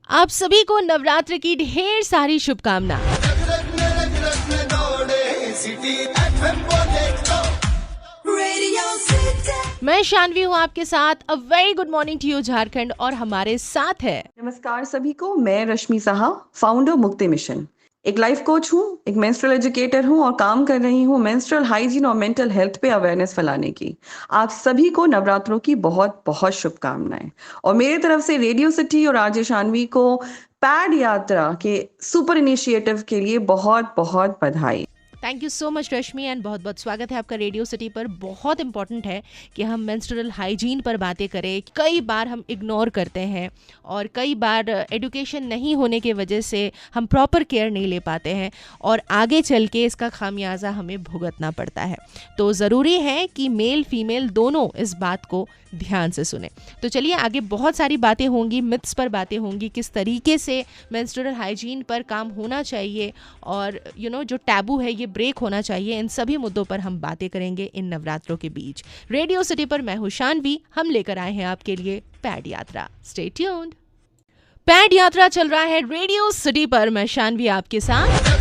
आप सभी को नवरात्र की ढेर सारी शुभकामनाएं। मैं शानवी हूँ आपके साथ। A very good morning to you Jharkhand. और हमारे साथ है नमस्कार सभी को। मैं रश्मि साहा, फाउंडर मुक्ति मिशन। एक लाइफ कोच हूँ, एक मेंस्ट्रुअल एजुकेटर हूँ और काम कर रही हूँ मेंस्ट्रुअल हाइजीन और मेंटल हेल्थ पे अवेयरनेस फैलाने की। आप सभी को नवरात्रों की बहुत बहुत शुभकामनाएं। और मेरी तरफ से रेडियो सिटी और आरजे शानवी को पैड यात्रा के सुपर इनिशिएटिव के लिए बहुत बहुत बधाई। Thank you so much Rashmi and बहुत बहुत स्वागत है आपका रेडियो सिटी पर। बहुत इंपॉर्टेंट है कि हम मेंस्ट्रुअल हाइजीन पर बातें करें। कई बार हम इग्नोर करते हैं और कई बार एजुकेशन नहीं होने की वजह से हम प्रॉपर केयर नहीं ले पाते हैं और आगे चल के इसका खामियाजा हमें भुगतना पड़ता है। तो ज़रूरी है कि मेल फीमेल दोनों इस बात को ध्यान से सुने। तो चलिए आगे बहुत सारी बातें होंगी, मिथ्स पर बातें होंगी, किस तरीके से मेंस्ट्रुअल हाइजीन पर काम होना चाहिए और जो टैबू है ये ब्रेक होना चाहिए। इन सभी मुद्दों पर हम बातें करेंगे इन नवरात्रों के बीच। रेडियो सिटी पर मैं हूं शानवी। हम लेकर आए हैं आपके लिए पैड यात्रा। Stay tuned. पैड यात्रा चल रहा है रेडियो सिटी पर। मैं शानवी आपके साथ।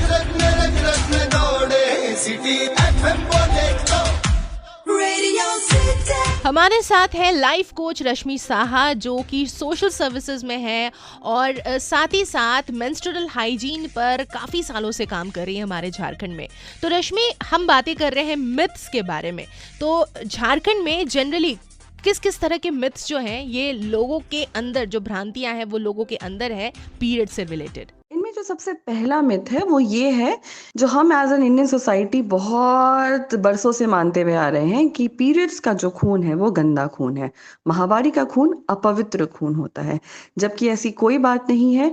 हमारे साथ है लाइफ कोच रश्मि साहा जो कि सोशल सर्विसेज में है और साथ ही साथ मेंस्ट्रुअल हाइजीन पर काफ़ी सालों से काम कर रही है हमारे झारखंड में। तो रश्मि, हम बातें कर रहे हैं मिथ्स के बारे में। तो झारखंड में जनरली किस किस तरह के मिथ्स जो हैं, ये लोगों के अंदर जो भ्रांतियां हैं वो लोगों के अंदर है पीरियड से रिलेटेड। इनमें जो सबसे पहला मिथ है वो ये है, जो हम एज एन इंडियन सोसाइटी बहुत बरसों से मानते हुए आ रहे हैं कि पीरियड्स का जो खून है वो गंदा खून है, माहवारी का खून अपवित्र खून होता है। जबकि ऐसी कोई बात नहीं है।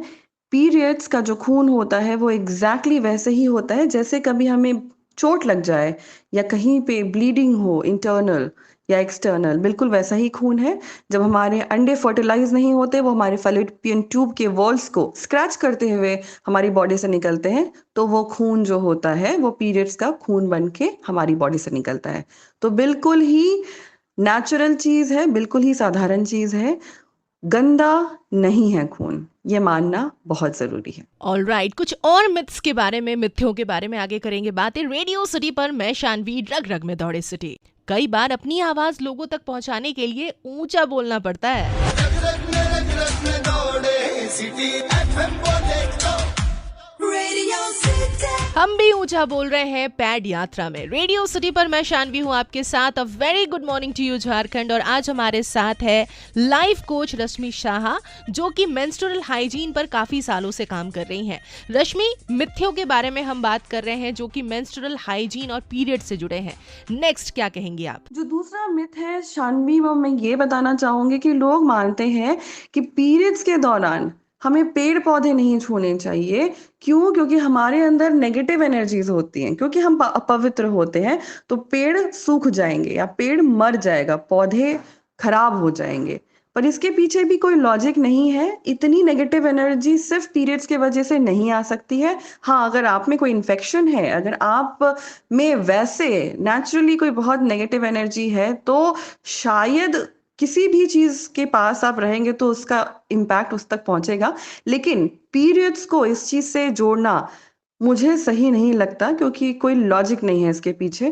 पीरियड्स का जो खून होता है वो एग्जैक्टली वैसे ही होता है जैसे कभी हमें चोट लग जाए या कहीं पे ब्लीडिंग हो, इंटरनल या एक्सटर्नल, बिल्कुल वैसा ही खून है। जब हमारे अंडे फर्टिलाइज नहीं होते, वो हमारे फैलोपियन ट्यूब के वॉल्स को स्क्रैच करते हुए हमारी बॉडी से निकलते हैं, तो वो खून जो होता है वो पीरियड्स का खून बन के हमारी बॉडी से निकलता है। तो बिल्कुल ही नेचुरल चीज है, बिल्कुल ही साधारण चीज है, गंदा नहीं है खून, ये मानना बहुत जरूरी है। ऑलराइट, कुछ और मिथ्स के बारे में, मिथ्यों के बारे में आगे करेंगे बातें रेडियो सिटी पर। मैं शानवी, रग रग में दौड़े सिटी। कई बार अपनी आवाज लोगों तक पहुंचाने के लिए ऊंचा बोलना पड़ता है। हम भी ऊंचा बोल रहे हैं पैड यात्रा में। रेडियो सिटी पर मैं शानवी हूँ आपके साथ। A very good morning to you Jharkhand. और आज हमारे साथ है लाइफ कोच रश्मि साहा जो कि मेंस्ट्रुअल हाइजीन पर काफी सालों से काम कर रही हैं। रश्मि, मिथ्यों के बारे में हम बात कर रहे हैं जो कि मेंस्ट्रुअल हाइजीन और पीरियड से जुड़े हैं। नेक्स्ट क्या कहेंगी आप? जो दूसरा मिथ है शानवी, वो मैं ये बताना चाहूंगी कि लोग मानते हैं कि पीरियड्स के दौरान हमें पेड़ पौधे नहीं छूने चाहिए। क्यों? क्योंकि हमारे अंदर नेगेटिव एनर्जीज होती हैं, क्योंकि हम अपवित्र होते हैं, तो पेड़ सूख जाएंगे या पेड़ मर जाएगा, पौधे खराब हो जाएंगे। पर इसके पीछे भी कोई लॉजिक नहीं है। इतनी नेगेटिव एनर्जी सिर्फ पीरियड्स की वजह से नहीं आ सकती है। हाँ, अगर आप में कोई इन्फेक्शन है, अगर आप में वैसे नेचुरली कोई बहुत नेगेटिव एनर्जी है, तो शायद किसी भी चीज के पास आप रहेंगे तो उसका इम्पैक्ट उस तक पहुंचेगा। लेकिन पीरियड्स को इस चीज से जोड़ना मुझे सही नहीं लगता, क्योंकि कोई लॉजिक नहीं है इसके पीछे।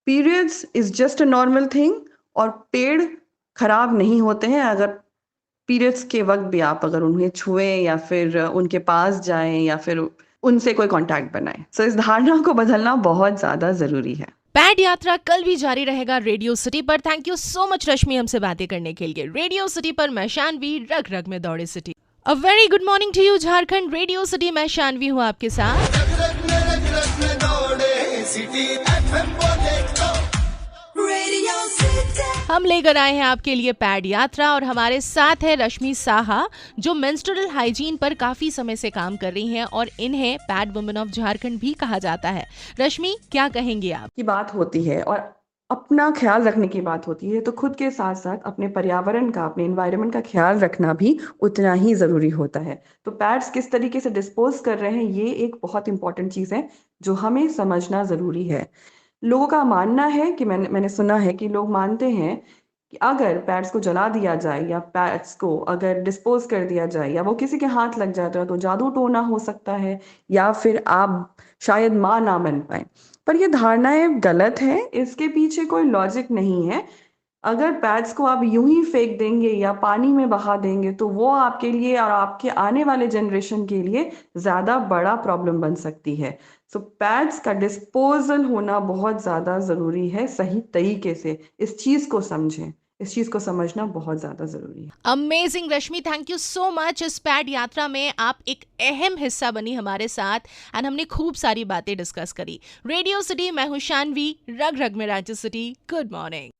Periods is just a normal thing, और पेड़ खराब नहीं होते हैं अगर पीरियड्स के वक्त भी आप अगर उन्हें छुएं या फिर उनके पास जाएं या फिर उनसे कोई कांटेक्ट बनाएं। सो इस धारणा को बदलना बहुत ज्यादा जरूरी है। पैड यात्रा कल भी जारी रहेगा रेडियो सिटी पर। थैंक यू सो मच रश्मि हमसे बातें करने के लिए। रेडियो सिटी पर मैं शानवी, रग रग में दौड़े city. A very good morning to you Jharkhand. Radio city मैं शानवी हूँ आपके साथ। हम लेकर आए हैं आपके लिए पैड यात्रा और हमारे साथ है रश्मि साहा जो मेंस्ट्रुअल हाइजीन पर काफी समय से काम कर रही हैं और इन्हें पैड वुमेन ऑफ झारखंड भी कहा जाता है। रश्मि, क्या कहेंगे आप? की बात होती है और अपना ख्याल रखने की बात होती है, तो खुद के साथ साथ अपने पर्यावरण का, अपने एनवायरनमेंट का ख्याल रखना भी उतना ही जरूरी होता है। तो पैड्स किस तरीके से डिस्पोज कर रहे हैं, ये एक बहुत इंपॉर्टेंट चीज है जो हमें समझना जरूरी है। लोगों का मानना है कि मैंने सुना है कि लोग मानते हैं कि अगर पैड्स को जला दिया जाए या पैड्स को अगर डिस्पोज कर दिया जाए या वो किसी के हाथ लग जाता है तो जादू टोना हो सकता है या फिर आप शायद माँ ना बन पाए। पर ये धारणाएं गलत हैं, इसके पीछे कोई लॉजिक नहीं है। अगर पैड्स को आप यूं ही फेंक देंगे या पानी में बहा देंगे तो वो आपके लिए और आपके आने वाले जनरेशन के लिए ज्यादा बड़ा प्रॉब्लम बन सकती है। सो पैड्स का डिस्पोजल होना बहुत ज्यादा जरूरी है, सही तरीके से इस चीज को समझें, इस चीज को समझना बहुत ज्यादा जरूरी है। Amazing Rashmi, thank you so much. इस पैड यात्रा में आप एक अहम हिस्सा बनी हमारे साथ एंड हमने खूब सारी बातें डिस्कस करी। रेडियो सिटी, मैं हूं शानवी, रग रग में राज्य city. Good morning.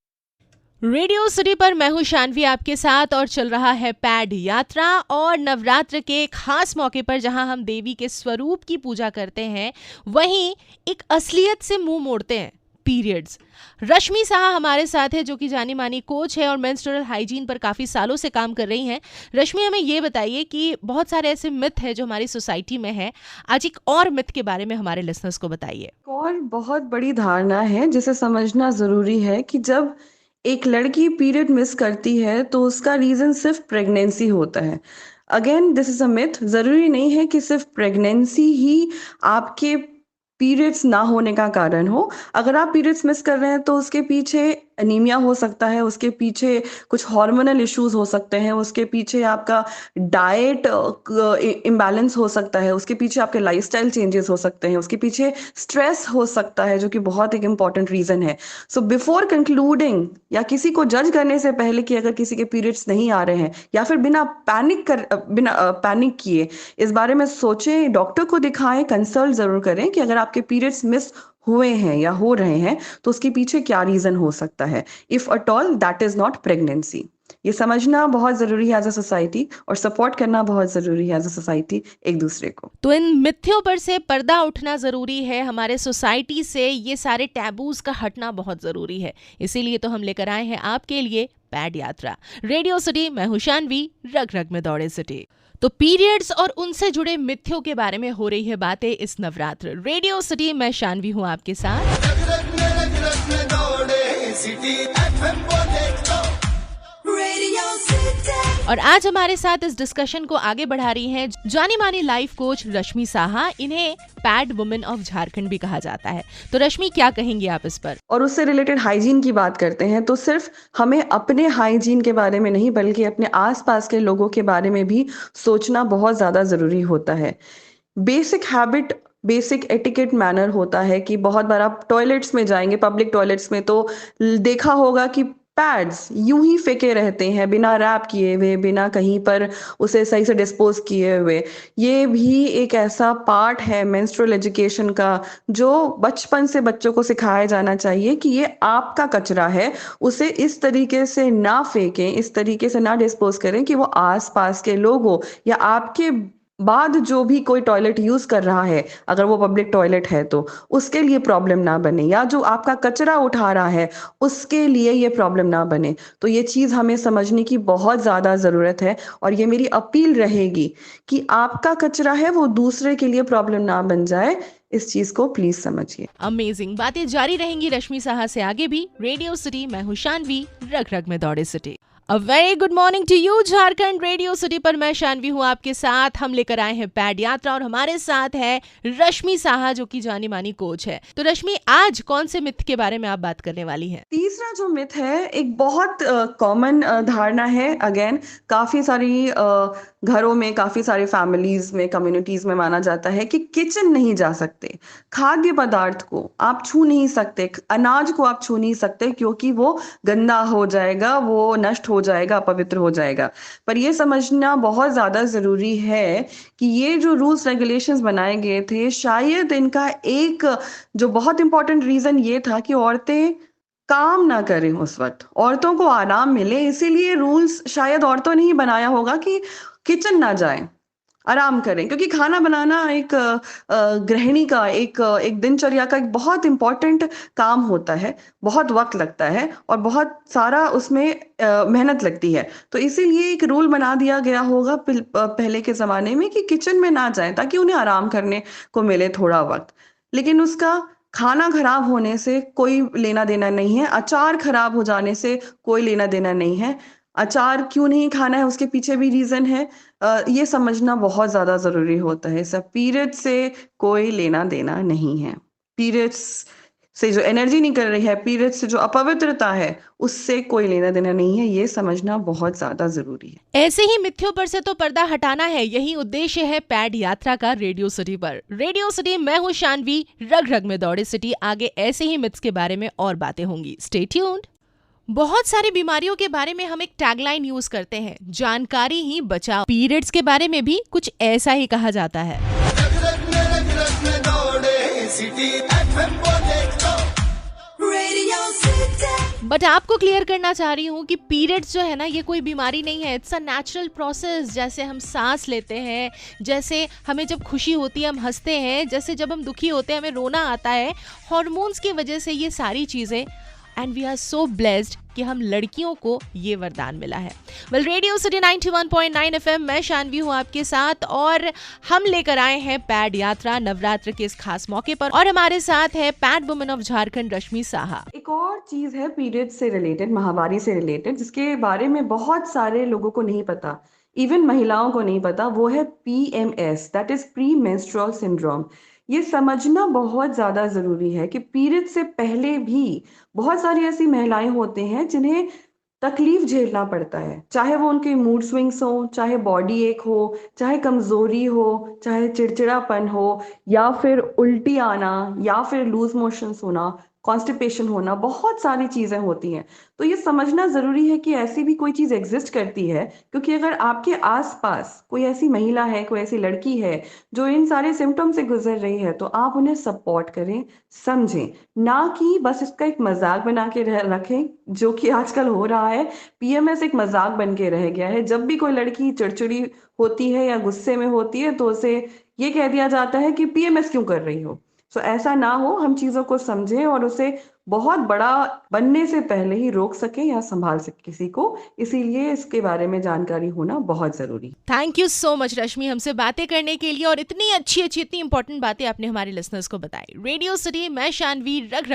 Radio city पर मैं हूं शानवी आपके साथ और चल रहा है पैड यात्रा। और नवरात्र के खास मौके पर जहां हम देवी के स्वरूप की पूजा करते हैं, वहीं एक असलियत से मुंह मोड़ते हैं, पीरियड्स। रश्मि साहा हमारे साथ है, जो कि जानी मानी कोच है और मेंस्ट्रुअल हाइजीन पर काफ़ी सालों से काम कर रही हैं। रश्मि, हमें ये बताइए कि बहुत सारे ऐसे मिथ है जो हमारी सोसाइटी में है, आज एक और मिथ के बारे में हमारे लिसनर्स को बताइए। और बहुत बड़ी धारणा है जिसे समझना जरूरी है कि जब एक लड़की पीरियड मिस करती है तो उसका रीजन सिर्फ प्रेगनेंसी होता है। Again this is a myth. जरूरी नहीं है कि सिर्फ प्रेगनेंसी ही आपके पीरियड्स ना होने का कारण हो। अगर आप पीरियड्स मिस कर रहे हैं तो उसके पीछे अनीमिया हो सकता है, उसके पीछे कुछ हार्मोनल इश्यूज हो सकते हैं, उसके पीछे आपका डाइट इम्बैलेंस हो सकता है, उसके पीछे आपके लाइफस्टाइल चेंजेस हो सकते हैं, उसके पीछे स्ट्रेस हो सकता है, जो कि बहुत एक इम्पॉर्टेंट रीजन है। सो बिफोर कंक्लूडिंग या किसी को जज करने से पहले कि अगर किसी के पीरियड्स नहीं आ रहे हैं, या फिर बिना पैनिक किए इस बारे में सोचें, डॉक्टर को दिखाएं, कंसल्ट जरूर करें कि अगर आपके पीरियड्स मिस हुए हैं या हो रहे हैं तो उसके पीछे क्या रीजन हो सकता है। If at all that is not pregnancy. ये समझना बहुत जरूरी है एज अ सोसाइटी और सपोर्ट करना बहुत जरूरी है एज अ सोसाइटी एक दूसरे को। तो इन मिथ्यों पर से पर्दा उठना जरूरी है, हमारे सोसाइटी से ये सारे टैबूज का हटना बहुत जरूरी है। इसीलिए तो हम लेकर आए हैं आपके लिए पैड यात्रा। रेडियो सिटी, मैं हूं शानवी, रग रग में दौड़े सिटी। तो पीरियड्स और उनसे जुड़े मिथ्यों के बारे में हो रही है बातें इस नवरात्र। रेडियो सिटी, मैं शानवी हूं आपके साथ। और आज हमारे साथ इस डिस्कशन को आगे बढ़ा रही हैं जानी मानी लाइफ कोच रश्मि साहा। इन्हें पैड वुमेन ऑफ झारखंड भी कहा जाता है। तो रश्मि, क्या कहेंगी आप इस पर? और उससे रिलेटेड हाइजीन की बात करते हैं तो सिर्फ हमें अपने हाइजीन के बारे में नहीं बल्कि अपने आसपास के लोगों के बारे में भी सोचना बहुत ज्यादा जरूरी होता है। Basic habit, basic etiquette manner होता है कि बहुत बार आप टॉयलेट्स में जाएंगे, पब्लिक टॉयलेट्स में, तो देखा होगा कि पैड्स यूं ही फेंके रहते हैं, बिना रैप किए हुए, बिना कहीं पर उसे सही से डिस्पोज किए हुए। ये भी एक ऐसा पार्ट है मेंस्ट्रुअल एजुकेशन का जो बचपन से बच्चों को सिखाया जाना चाहिए कि ये आपका कचरा है, उसे इस तरीके से ना फेंकें, इस तरीके से ना डिस्पोज करें कि वो आस पास के लोगों या आपके बाद जो भी कोई टॉयलेट यूज कर रहा है, अगर वो पब्लिक टॉयलेट है तो उसके लिए प्रॉब्लम ना बने, या जो आपका कचरा उठा रहा है उसके लिए ये प्रॉब्लम ना बने। तो ये चीज हमें समझने की बहुत ज्यादा जरूरत है और ये मेरी अपील रहेगी कि आपका कचरा है वो दूसरे के लिए प्रॉब्लम ना बन जाए। इस चीज को प्लीज समझिए। अमेजिंग बातें जारी रहेंगी रश्मि साहा से आगे भी। रेडियो सिटी, मैं हूं शानवी, रग रग में दौड़े city. A very good morning to you Jharkhand. Radio city पर मैं शानवी हूँ आपके साथ। हम लेकर आए हैं पैड यात्रा और हमारे साथ है रश्मि साहा, जो कि जानी मानी कोच है। तो रश्मि, आज कौन से मिथ के बारे में आप बात करने वाली हैं? तीसरा जो मिथ है, एक बहुत कॉमन धारणा है, अगेन काफी सारी घरों में, काफी सारी फैमिलीज में, कम्युनिटीज में माना जाता है कि किचन नहीं जा सकते, खाद्य पदार्थ को आप छू नहीं सकते, अनाज को आप छू नहीं सकते क्योंकि वो गंदा हो जाएगा, वो नष्ट हो जाएगा, अपवित्र हो जाएगा। पर ये समझना बहुत ज्यादा जरूरी है कि ये जो रूल्स रेगुलेशंस बनाए गए थे, शायद इनका एक जो बहुत इंपॉर्टेंट रीजन ये था कि औरतें काम ना करें, उस वक्त औरतों को आराम मिले, इसीलिए रूल्स शायद औरतों ने ही बनाया होगा कि किचन ना जाएं, आराम करें। क्योंकि खाना बनाना एक गृहिणी का एक दिनचर्या का एक बहुत इंपॉर्टेंट काम होता है, बहुत वक्त लगता है और बहुत सारा उसमें मेहनत लगती है। तो इसीलिए एक रूल बना दिया गया होगा पहले के जमाने में कि किचन में ना जाएं ताकि उन्हें आराम करने को मिले थोड़ा वक्त। लेकिन उसका खाना खराब होने से कोई लेना देना नहीं है, अचार खराब हो जाने से कोई लेना देना नहीं है। अचार क्यों नहीं खाना है उसके पीछे भी रीज़न है। ये समझना बहुत ज़्यादा ज़रूरी होता है। सब पीरियड से कोई लेना देना नहीं है। पीरियड्स से जो एनर्जी निकल रही है, पीरियड्स से जो अपवित्रता है, उससे कोई लेना देना नहीं है। ये समझना बहुत ज़्यादा ज़रूरी है। ऐसे ही मिथ्यों पर से तो पर्दा हटाना है, यही उद्देश्य है पैड यात्रा का रेडियो सिटी पर। रेडियो सिटी, मैं हूँ शानवी, रग रग में दौड़े सिटी। आगे ऐसे ही मिथ्स के बारे में और बातें होंगी, स्टे ट्यून्ड। बहुत सारी बीमारियों के बारे में हम एक टैगलाइन यूज करते हैं, जानकारी ही बचाओ। पीरियड्स के बारे में भी कुछ ऐसा ही कहा जाता है। बट आपको क्लियर करना चाह रही हूँ कि पीरियड्स जो है ना, ये कोई बीमारी नहीं है। It's a natural process. जैसे हम सांस लेते हैं, जैसे हमें जब खुशी होती है हम हंसते हैं, जैसे जब हम दुखी होते हैं हमें रोना आता है, हॉर्मोन्स की वजह से ये सारी चीज़ें। And we are so blessed कि हम लड़कियों को ये वरदान मिला है। वेल, रेडियो सिटी 91.9 FM, मैं शानवी हूँ आपके साथ और हम लेकर आए हैं पैड यात्रा नवरात्र के इस खास मौके पर। और हमारे साथ है पैड वुमेन ऑफ झारखंड रश्मि साहा। एक और चीज़ है पीरियड से रिलेटेड, माहवारी से रिलेटेड, जिसके बारे में बहुत सारे लोगों को नहीं पता, इवन महिलाओं को नहीं पता। वो है PMS, that is pre menstrual syndrome. ये समझना बहुत ज़्यादा ज़रूरी है कि पीरियड से पहले भी बहुत सारी ऐसी महिलाएं होते हैं जिन्हें तकलीफ झेलना पड़ता है, चाहे वो उनके मूड स्विंग्स हो, चाहे बॉडी एक हो, चाहे कमजोरी हो, चाहे चिड़चिड़ापन हो, या फिर उल्टी आना, या फिर लूज मोशंस होना, कॉन्स्टिपेशन होना, बहुत सारी चीजें होती हैं। तो ये समझना जरूरी है कि ऐसी भी कोई चीज एग्जिस्ट करती है, क्योंकि अगर आपके आसपास कोई ऐसी महिला है, कोई ऐसी लड़की है जो इन सारे सिम्टम से गुजर रही है, तो आप उन्हें सपोर्ट करें, समझें, ना कि बस इसका एक मजाक बना के रखें, जो कि आजकल हो रहा है। PMS एक मजाक बन के रह गया है। जब भी कोई लड़की चिड़चिड़ी होती है या गुस्से में होती है तो उसे ये कह दिया जाता है कि PMS क्यों कर रही हो। सो ऐसा ना हो, हम चीजों को समझें और उसे बहुत बड़ा बनने से पहले ही रोक सके या संभाल सके किसी को। इसीलिए इसके बारे में जानकारी होना बहुत जरूरी है। थैंक यू सो मच रश्मि, हमसे बातें करने के लिए, और इतनी अच्छी अच्छी इतनी इंपॉर्टेंट बातें आपने हमारे लिसनर्स को बताई। रेडियो सिटी, मैं शानवी, रग रग